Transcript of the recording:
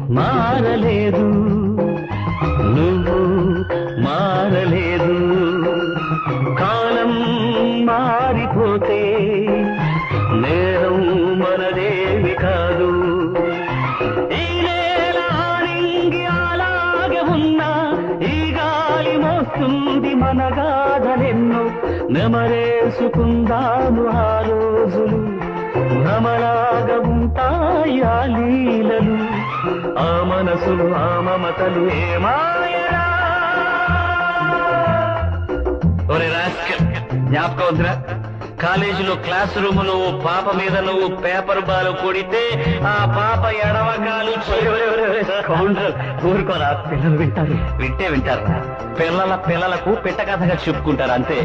మారలేదు నువ్వు మారలేదు కాలం మారిపోతే నేరం మనదేవి కాదు ఈ నేల ఆరింగి అలాగే ఉన్నా ఈ గాలి మోస్తుంది మన గాథలెన్నో నెమరేసుకుందాము ఆ రోజులు భ్రమలాగా ఉంటాయి ఆ లీలలు ఆ మనసులు ఆ మమతలు ఏమాయరా ఒరే రాస్కల్ జ్ఞాపకం వద్దురా కాలేజీలో క్లాస్ రూమ్ లో పాప మీద నువ్వు పేపర్ బాల్ కొడితే ఆ పాప ఎడవకాలు ఊరుకోరా పిల్లలు వింటారు వింటారా పిల్లలకు పిట్ట కథగా చెప్పుకుంటారు అంతే